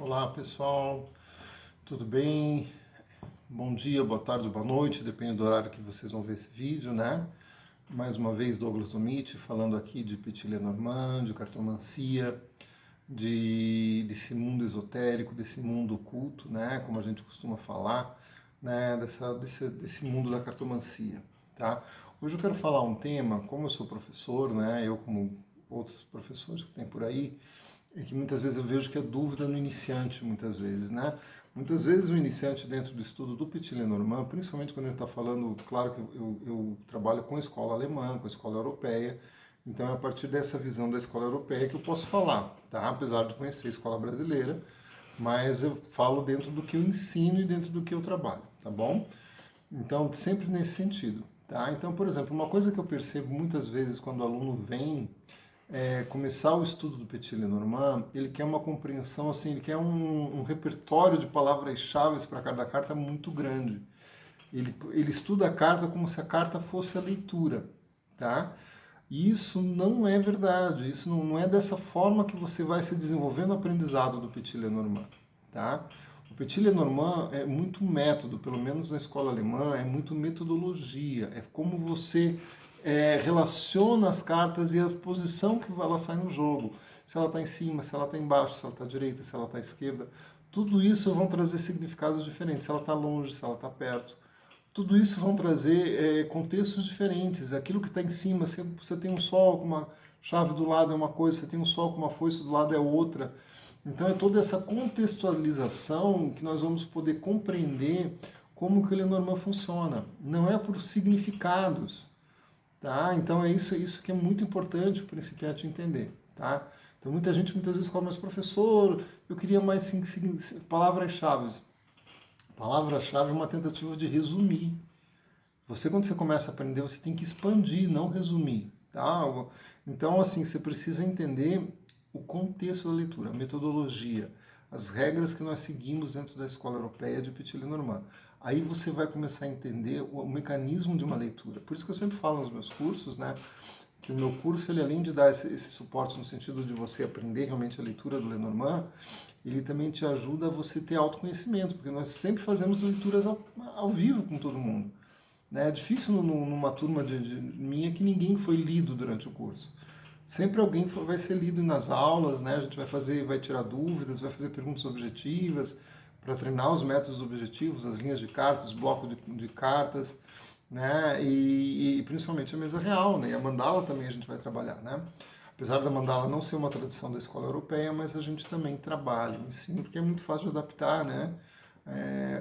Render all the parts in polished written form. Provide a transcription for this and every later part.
Olá pessoal, tudo bem? Bom dia, boa tarde, boa noite, depende do horário que vocês vão ver esse vídeo, né? Mais uma vez, Douglas Domit, falando aqui de Petit Lenormand, de cartomancia, desse mundo esotérico, desse mundo oculto, né? Como a gente costuma falar, né? Desse mundo da cartomancia, tá? Hoje eu quero falar um tema, como eu sou professor, né? Eu como outros professores que tem por aí, é que muitas vezes eu vejo que é dúvida no iniciante, muitas vezes, né? Muitas vezes o iniciante dentro do estudo do Petit Lenormand, principalmente quando ele está falando, claro que eu trabalho com a escola alemã, com a escola europeia, então é a partir dessa visão da escola europeia que eu posso falar, tá? Apesar de conhecer a escola brasileira, mas eu falo dentro do que eu ensino e dentro do que eu trabalho, tá bom? Então, sempre nesse sentido, tá? Então, por exemplo, uma coisa que eu percebo muitas vezes quando o aluno vem começar o estudo do Petit Lenormand, ele quer uma compreensão, assim, ele quer um repertório de palavras-chave para cada carta muito grande. Ele estuda a carta como se a carta fosse a leitura, tá? E isso não é verdade, isso não é dessa forma que você vai se desenvolvendo o aprendizado do Petit Lenormand, tá? O Petit Lenormand é muito método, pelo menos na escola alemã, é muito metodologia, é como você relaciona as cartas e a posição que ela sai no jogo. Se ela está em cima, se ela está embaixo, se ela está à direita, se ela está à esquerda. Tudo isso vão trazer significados diferentes. Se ela está longe, se ela está perto. Tudo isso vão trazer contextos diferentes. Aquilo que está em cima, se você tem um sol com uma chave do lado é uma coisa, você tem um sol com uma foice do lado é outra. Então é toda essa contextualização que nós vamos poder compreender como que o Lenormand funciona. Não é por significados, tá? Então é isso que é muito importante o principiante entender, tá? Então muita gente muitas vezes fala, mas professor, eu queria mais palavras-chave. Palavra-chave é uma tentativa de resumir. Você, quando você começa a aprender, você tem que expandir, não resumir, tá? Então, assim, você precisa entender o contexto da leitura, a metodologia, as regras que nós seguimos dentro da escola europeia de Petit Lenormand. Aí você vai começar a entender o mecanismo de uma leitura. Por isso que eu sempre falo nos meus cursos, né, que o meu curso, ele além de dar esse suporte no sentido de você aprender realmente a leitura do Lenormand, ele também te ajuda a você ter autoconhecimento, porque nós sempre fazemos leituras ao vivo com todo mundo. Né? É difícil numa turma minha que ninguém foi lido durante o curso. Sempre alguém vai ser lido nas aulas, né? A gente vai tirar dúvidas, vai fazer perguntas objetivas, para treinar os métodos objetivos, as linhas de cartas, os blocos de cartas, né? E principalmente a mesa real, né? E a mandala também a gente vai trabalhar, né? Apesar da mandala não ser uma tradição da escola europeia, mas a gente também trabalha, ensina, porque é muito fácil de adaptar, né?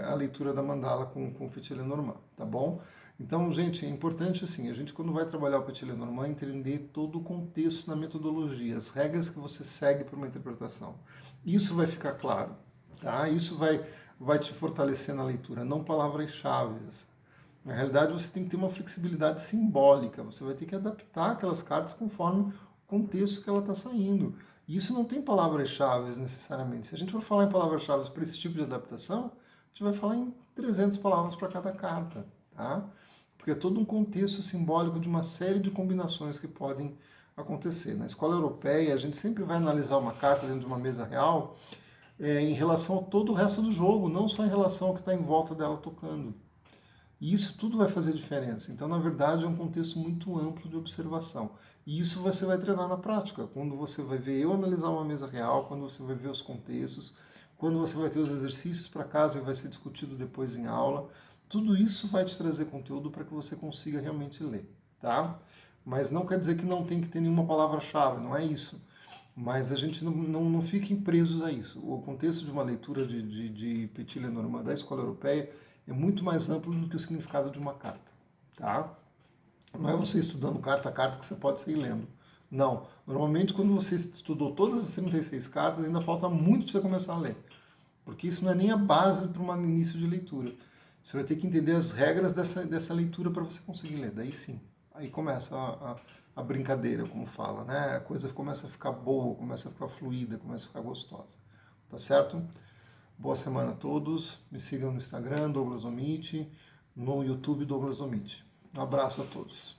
A leitura da mandala com o Petit Lenormand, tá bom? Então, gente, é importante assim, a gente quando vai trabalhar o Petit Lenormand, entender todo o contexto na metodologia, as regras que você segue para uma interpretação. Isso vai ficar claro, tá? Isso vai te fortalecer na leitura, não palavras-chave. Na realidade, você tem que ter uma flexibilidade simbólica, você vai ter que adaptar aquelas cartas conforme o contexto que ela está saindo. E isso não tem palavras-chave necessariamente. Se a gente for falar em palavras-chave para esse tipo de adaptação, a gente vai falar em 300 palavras para cada carta, tá? Porque é todo um contexto simbólico de uma série de combinações que podem acontecer. Na escola europeia, a gente sempre vai analisar uma carta dentro de uma mesa real em relação a todo o resto do jogo, não só em relação ao que está em volta dela tocando. E isso tudo vai fazer diferença. Então, na verdade, é um contexto muito amplo de observação. E isso você vai treinar na prática, quando você vai ver eu analisar uma mesa real, quando você vai ver os contextos, quando você vai ter os exercícios para casa e vai ser discutido depois em aula. Tudo isso vai te trazer conteúdo para que você consiga realmente ler, tá? Mas não quer dizer que não tem que ter nenhuma palavra-chave, não é isso. Mas a gente não fique presos a isso. O contexto de uma leitura de Petit Lenormand da escola europeia é muito mais amplo do que o significado de uma carta, tá? Não é você estudando carta a carta que você pode sair lendo. Não. Normalmente, quando você estudou todas as 36 cartas, ainda falta muito para você começar a ler. Porque isso não é nem a base para um início de leitura. Você vai ter que entender as regras dessa leitura para você conseguir ler. Daí sim. Aí começa a brincadeira, como fala, né? A coisa começa a ficar boa, começa a ficar fluida, começa a ficar gostosa. Tá certo? Boa semana a todos. Me sigam no Instagram, Douglas Omit, no YouTube, Douglas Omit. Um abraço a todos.